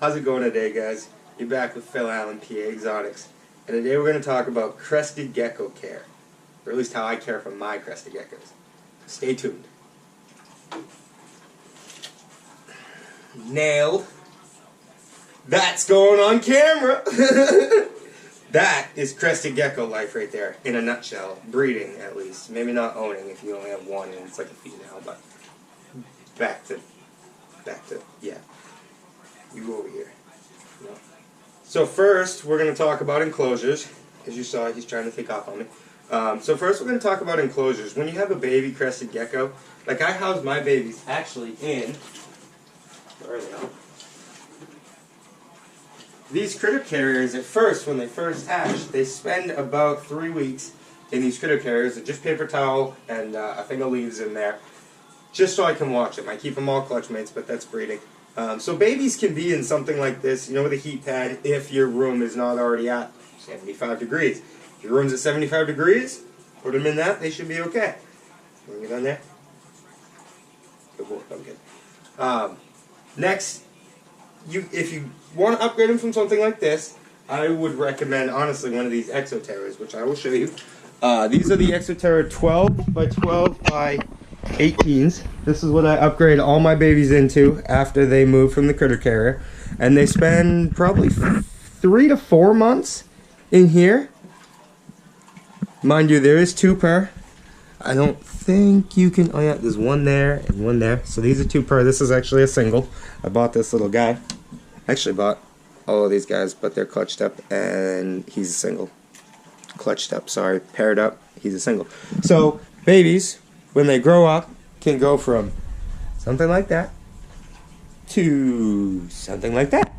How's it going today, guys? You're back with Phil Allen, PA Exotics, and today we're going to talk about Crested Gecko care, or at least how I care for my Crested Geckos. Stay tuned. Nailed. That's going on camera. That is Crested Gecko life right there, in a nutshell. Breeding, at least. Maybe not owning if you only have one and it's like a female, but back to, yeah. You over here. No. So first, we're going to talk about enclosures. As you saw, he's trying to take off on me. So first, we're going to talk about enclosures. When you have a baby Crested Gecko, like I house my babies actually in, where are they all? These critter carriers, at first, when they first hatch, they spend about 3 weeks in these critter carriers with just paper towel and a thing of leaves in there, just so I can watch them. I keep them all clutch mates, but that's breeding. So babies can be in something like this, you know, with a heat pad, if your room is not already at 75 degrees. If your room's at 75 degrees, put them in that, they should be okay. Bring it on there. Good boy, I'm good. Next, if you want to upgrade them from something like this, I would recommend, honestly, one of these Exoterras, which I will show you. These are the Exoterra 12 by 12 by 18s. This is what I upgrade all my babies into after they move from the critter carrier. And they spend probably 3 to 4 months in here. Mind you, there is 2 per. I don't think you can, oh yeah, there's one there and one there. So these are 2 per. This is actually a single. I bought this little guy. Actually bought all of these guys, but they're clutched up and he's a single. Clutched up, sorry, paired up, he's a single. So babies, when they grow up, can go from something like that to something like that.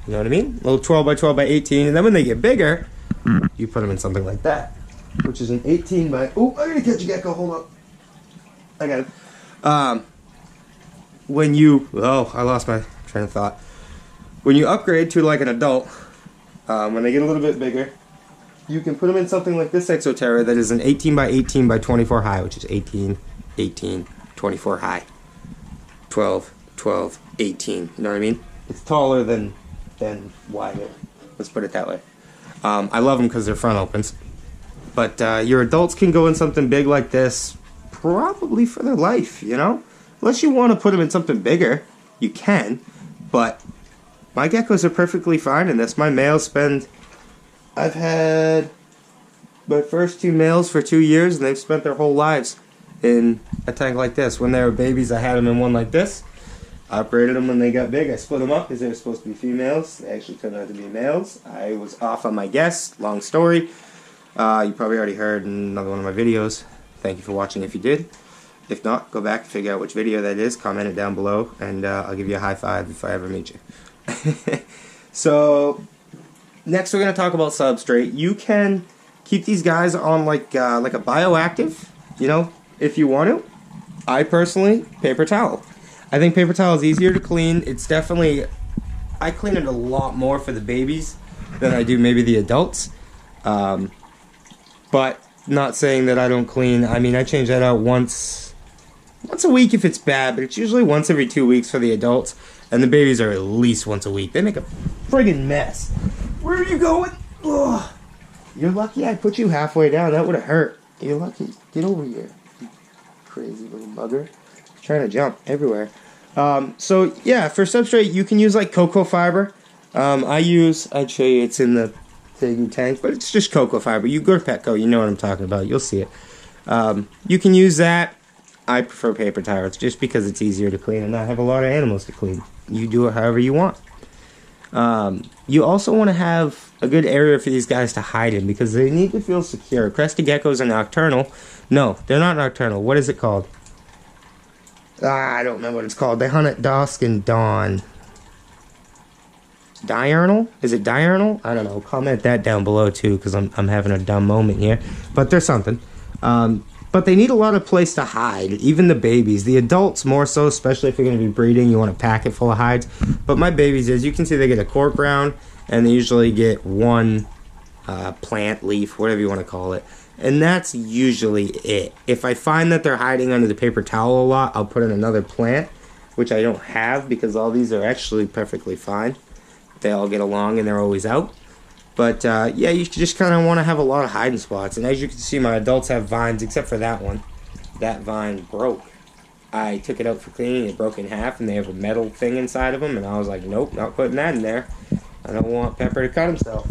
You know what I mean? A little 12 by 12 by 18, and then when they get bigger, you put them in something like that, which is an 18 by, oh, I'm gonna catch a gecko, hold up. I got it. When you, oh, I lost my train of thought. When you upgrade to like an adult, when they get a little bit bigger, you can put them in something like this Exoterra that is an 18 by 18 by 24 high, which is 18, 18, 24 high. 12, 12, 18, you know what I mean? It's taller than wider, let's put it that way. I love them because they're front opens. But your adults can go in something big like this probably for their life, you know? Unless you want to put them in something bigger, you can, but my geckos are perfectly fine in this. My males spend, I've had my first 2 males for 2 years, and they've spent their whole lives in a tank like this. When they were babies, I had them in one like this. I upgraded them when they got big. I split them up because they were supposed to be females. They actually turned out to be males. I was off on my guess. Long story. You probably already heard in another one of my videos. Thank you for watching if you did. If not, go back and figure out which video that is. Comment it down below, and I'll give you a high five if I ever meet you. So next we're going to talk about substrate. You can keep these guys on like a bioactive, you know, if you want to. I personally, paper towel. I think paper towel is easier to clean. It's definitely, I clean it a lot more for the babies than I do maybe the adults. But not saying that I don't clean. I mean, I change that out once a week if it's bad, but it's usually once every 2 weeks for the adults. And the babies are at least once a week. They make a friggin' mess. Where are you going? Ugh. You're lucky I put you halfway down. That would have hurt. You're lucky. Get over here, you crazy little bugger. Trying to jump everywhere. So yeah, for substrate, you can use like cocoa fiber. I'd show you, it's in the Tegu tank, but it's just cocoa fiber. You go to Petco, you know what I'm talking about. You'll see it. You can use that. I prefer paper towels just because it's easier to clean and I have a lot of animals to clean. You do it however you want. You also want to have a good area for these guys to hide in because they need to feel secure. Crested geckos are nocturnal. No, they're not nocturnal. What is it called? I don't remember what it's called. They hunt at dusk and dawn. Diurnal? Is it diurnal? I don't know. Comment that down below too because I'm having a dumb moment here. But there's something. But they need a lot of place to hide, even the babies. The adults more so, especially if you're going to be breeding, you want a packet full of hides. But my babies, as you can see, they get a cork round, and they usually get one plant, leaf, whatever you want to call it. And that's usually it. If I find that they're hiding under the paper towel a lot, I'll put in another plant, which I don't have because all these are actually perfectly fine. they all get along and they're always out. But yeah, you just kind of want to have a lot of hiding spots. And as you can see, my adults have vines, except for that one. That vine broke. I took it out for cleaning, it broke in half, and they have a metal thing inside of them, and I was like, nope, not putting that in there. I don't want Pepper to cut himself.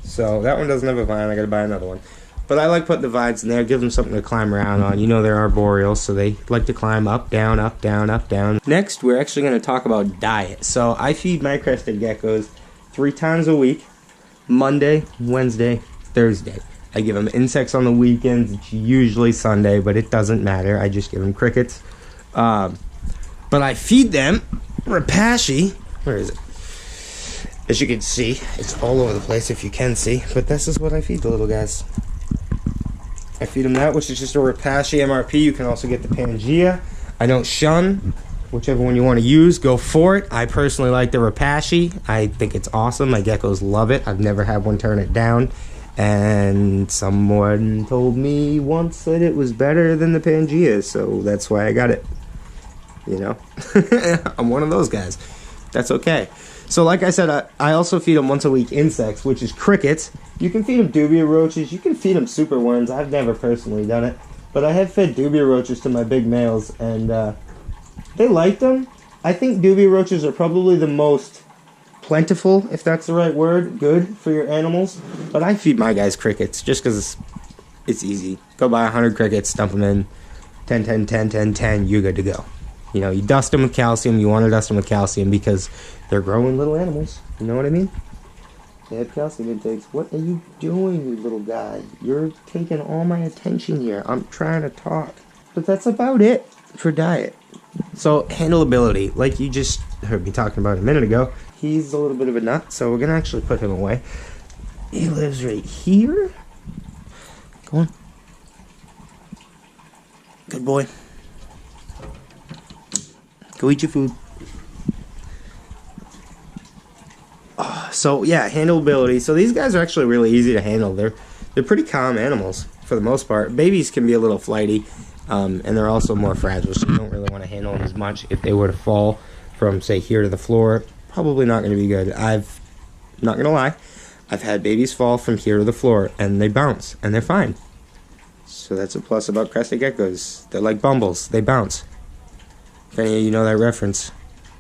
So that one doesn't have a vine, I gotta buy another one. But I like putting the vines in there, give them something to climb around on. You know they're arboreal, so they like to climb up, down, up, down, up, down. Next, we're actually gonna talk about diet. So I feed my crested geckos 3 times a week, Monday, Wednesday, Thursday. I give them insects on the weekends, it's usually Sunday, but it doesn't matter, I just give them crickets. But I feed them Rapashi. Where is it? As you can see, it's all over the place if you can see. But this is what I feed the little guys. I feed them that, which is just a Rapashi MRP. You can also get the Pangea. I don't shun. Whichever one you want to use, go for it. I personally like the Rapashi. I think it's awesome. My geckos love it. I've never had one turn it down. And someone told me once that it was better than the Pangea, so that's why I got it. You know, I'm one of those guys. That's okay. So like I said, I also feed them once a week insects, which is crickets. You can feed them dubia roaches. You can feed them super worms. I've never personally done it, but I have fed dubia roaches to my big males, and they like them. I think dubia roaches are probably the most plentiful, if that's the right word, good for your animals. But I feed my guys crickets just because it's easy. Go buy 100 crickets, dump them in, 10, 10, 10, 10, 10, you're good to go. You know, you dust them with calcium. You want to dust them with calcium because they're growing little animals. You know what I mean? They have calcium intakes. What are you doing, you little guy? You're taking all my attention here. I'm trying to talk. But that's about it for diet. So, handleability, like you just heard me talking about a minute ago, he's a little bit of a nut, so we're going to actually put him away. He lives right here. Go on. Good boy. Go eat your food. So yeah, handleability. So these guys are actually really easy to handle. They're pretty calm animals for the most part. Babies can be a little flighty, and they're also more fragile, so you don't really want to handle them as much. If they were to fall from, say, here to the floor, probably not going to be good. I've not going to lie, I've had babies fall from here to the floor, and they bounce, and they're fine. So that's a plus about crested geckos. They're like bumbles. They bounce. If any of you know that reference,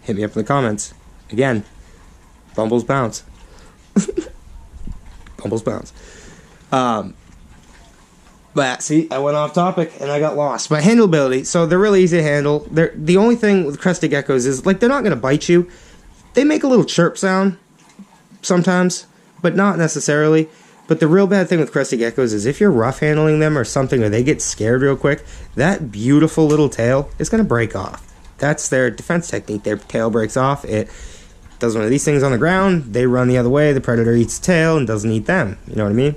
hit me up in the comments. Again, bumbles bounce. Bumbles bounce. But see, I went off topic and I got lost. But handleability, so they're really easy to handle. The only thing with crested geckos is, like, they're not going to bite you. They make a little chirp sound sometimes, but not necessarily. But the real bad thing with crested geckos is if you're rough handling them or something, or they get scared real quick, that beautiful little tail is going to break off. That's their defense technique. Their tail breaks off. It does one of these things on the ground. They run the other way. The predator eats the tail and doesn't eat them. You know what I mean?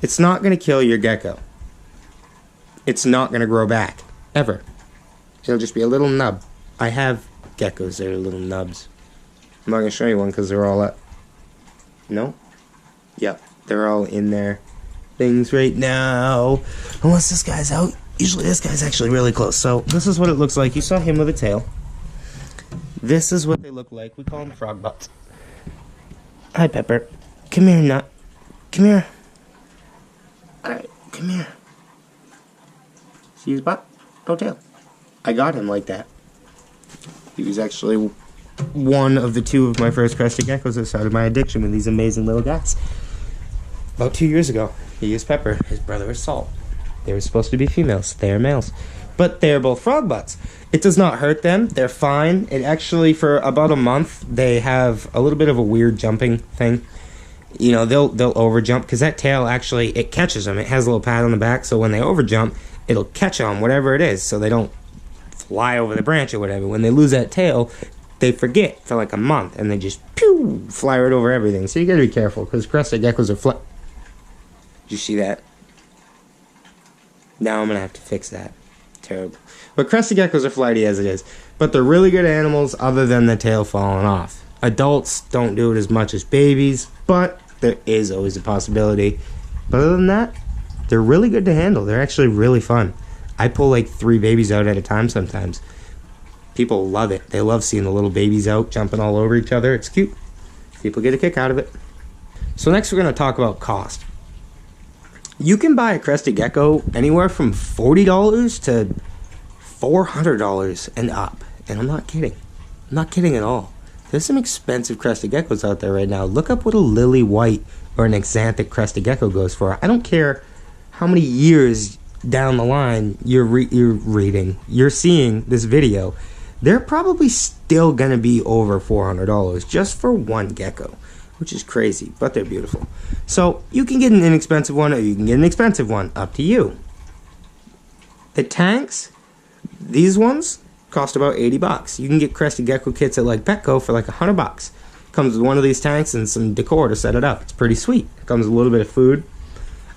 It's not going to kill your gecko. It's not going to grow back. Ever. It'll just be a little nub. I have geckos that are little nubs. I'm not going to show you one because they're all up. No? Yep. They're all in their things right now. Unless this guy's out. Usually this guy's actually really close. So this is what it looks like. You saw him with a tail. This is what they look like. We call them frog butts. Hi, Pepper. Come here, nut. Come here. Alright, come here. See his butt? No tail. I got him like that. He was actually one of the 2 of my first crested geckos that started my addiction with these amazing little guys. About 2 years ago. He is Pepper. His brother is Salt. They were supposed to be females. They are males. But they are both frog butts. It does not hurt them. They're fine. It actually, for about a month, they have a little bit of a weird jumping thing. You know, they'll over jump because that tail actually, it catches them. It has a little pad on the back, so when they over jump, it'll catch on whatever it is, so they don't fly over the branch or whatever. When they lose that tail, they forget for like a month, and they just pew, fly right over everything. So you gotta be careful because crested geckos are Did you see that? Now I'm going to have to fix that. Terrible. But crested geckos are flighty as it is. But they're really good animals other than the tail falling off. Adults don't do it as much as babies, but there is always a possibility. But other than that, they're really good to handle. They're actually really fun. I pull like 3 babies out at a time sometimes. People love it. They love seeing the little babies out jumping all over each other. It's cute. People get a kick out of it. So next we're going to talk about cost. You can buy a Crested Gecko anywhere from $40 to $400 and up. And I'm not kidding. I'm not kidding at all. There's some expensive Crested Geckos out there right now. Look up what a lily white or an xanthic Crested Gecko goes for. I don't care how many years down the line you're seeing this video. They're probably still going to be over $400 just for one gecko, which is crazy, but they're beautiful. So you can get an inexpensive one or you can get an expensive one, up to you. The tanks, these ones cost about 80 bucks. You can get Crested Gecko kits at like Petco for like 100 bucks. Comes with one of these tanks and some decor to set it up. It's pretty sweet. It comes with a little bit of food.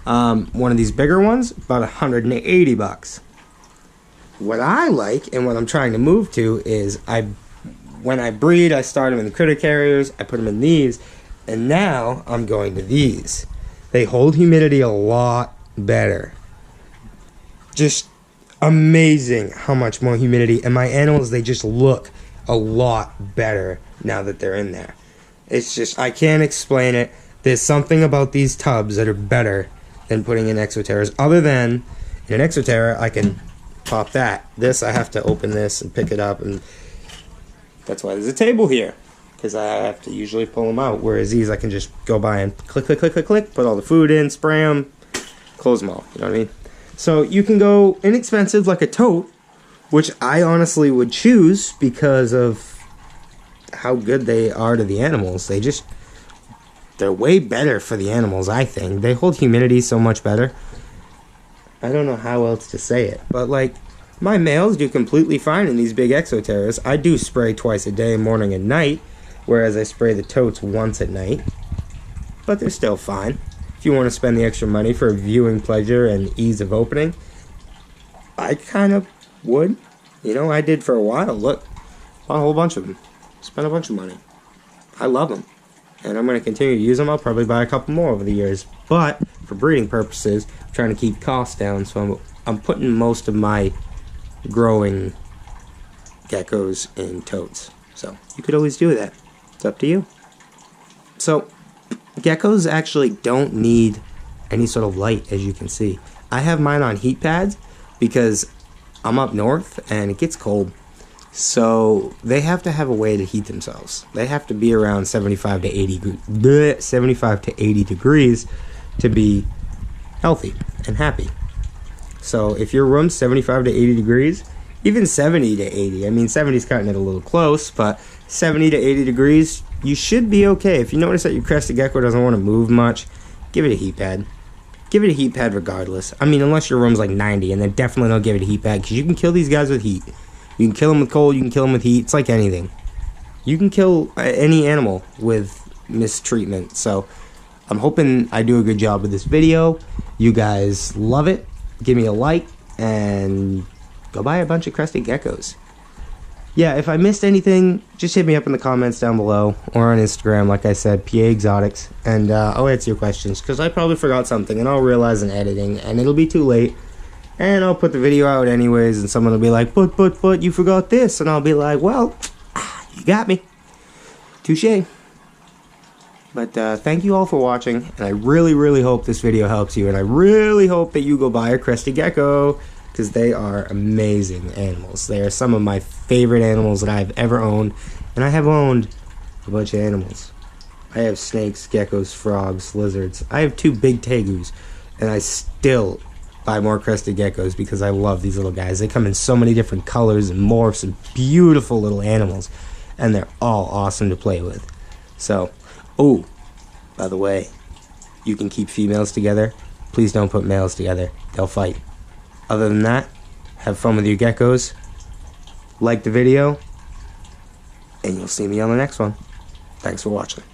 One of these bigger ones, about 180 bucks. What I like and what I'm trying to move to is when I breed, I start them in the critter carriers, I put them in these, and now I'm going to these. They hold humidity a lot better. Just amazing how much more humidity, and my animals, they just look a lot better now that they're in there. It's just, I can't explain it. There's something about these tubs that are better than putting in exoterras, other than in an exoterra I can pop that. This, I have to open this and pick it up, and that's why there's a table here, because I have to usually pull them out, whereas these I can just go by and click, click, click, click, click, put all the food in, spray them, close them all, you know what I mean? So you can go inexpensive like a tote, which I honestly would choose because of how good they are to the animals. They're way better for the animals, I think. They hold humidity so much better. I don't know how else to say it, but like, my males do completely fine in these big exoterras. I do spray twice a day, morning and night, whereas I spray the totes once at night, but they're still fine. If you want to spend the extra money for viewing pleasure and ease of opening, I kind of would. You know, I did for a while. Look, bought a whole bunch of them. Spent a bunch of money. I love them, and I'm going to continue to use them. I'll probably buy a couple more over the years, but for breeding purposes, I'm trying to keep costs down, so I'm putting most of my growing geckos in totes. So you could always do that. It's up to you. So geckos actually don't need any sort of light, as you can see. I have mine on heat pads because I'm up north and it gets cold. So they have to have a way to heat themselves. They have to be around 75 to 80 degrees to be healthy and happy. So if your room's 75 to 80 degrees, even 70 to 80, I mean 70 is cutting it a little close, but 70 to 80 degrees, you should be okay. If you notice that your Crested Gecko doesn't want to move much, give it a heat pad. Give it a heat pad regardless. I mean, unless your room's like 90, and then definitely don't give it a heat pad, because you can kill these guys with heat. You can kill them with cold, you can kill them with heat. It's like anything. You can kill any animal with mistreatment. So I'm hoping I do a good job with this video. You guys love it. Give me a like, and go buy a bunch of Crested Geckos. Yeah, if I missed anything, just hit me up in the comments down below, or on Instagram, like I said, PA Exotics, and I'll answer your questions, because I probably forgot something, and I'll realize in editing, and it'll be too late, and I'll put the video out anyways, and someone will be like, but, you forgot this, and I'll be like, well, you got me. Touché. But thank you all for watching, and I really, really hope this video helps you, and I really hope that you go buy a Crested Gecko, because they are amazing animals. They are some of my favorite animals that I've ever owned, and I have owned a bunch of animals. I have snakes, geckos, frogs, lizards. I have 2 big tegus, and I still buy more Crested Geckos because I love these little guys. They come in so many different colors and morphs and beautiful little animals, and they're all awesome to play with. So, oh, by the way, you can keep females together. Please don't put males together. They'll fight. Other than that, have fun with your geckos. Like the video, and you'll see me on the next one. Thanks for watching.